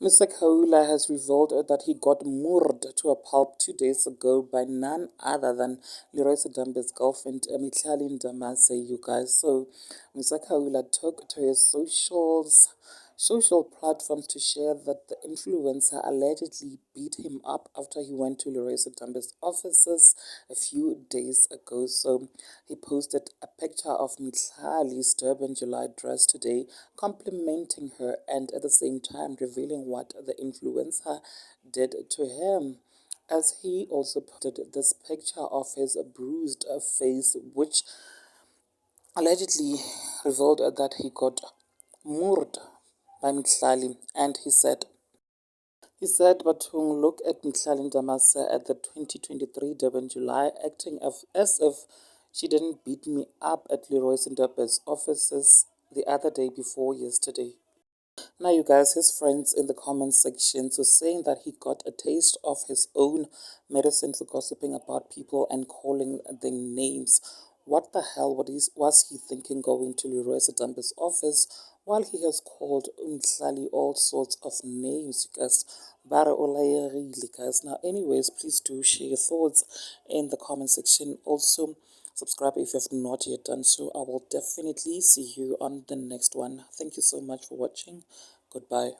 Mr. Khawula has revealed that he got moored to a pulp 2 days ago by none other than Leeroy girlfriend, Mihlali Moered, you guys. So, Mr. Khawula took to his social platforms to share that the influencer allegedly beat him up after he went to Leeroy offices a few days ago. So he posted a picture of Mihlali's Durban July dress today, complimenting her and at the same time revealing what the influencer did to him, as he also posted this picture of his bruised face, which allegedly revealed that he got murdered by Mihlali. And he said, Batung, look at Mihlali Moered at the 2023 Durban July, acting as if she didn't beat me up at Leeroy offices the other day before yesterday. Now, you guys, his friends in the comment section were saying that he got a taste of his own medicine for gossiping about people and calling them names. What the hell was he thinking going to Leroy Sedambe's office while he has called Mihlali all sorts of names, you guys? Bara olayerile, guys. Now, anyways, please do share your thoughts in the comment section. Also, subscribe if you have not yet done so. I will definitely see you on the next one. Thank you so much for watching. Goodbye.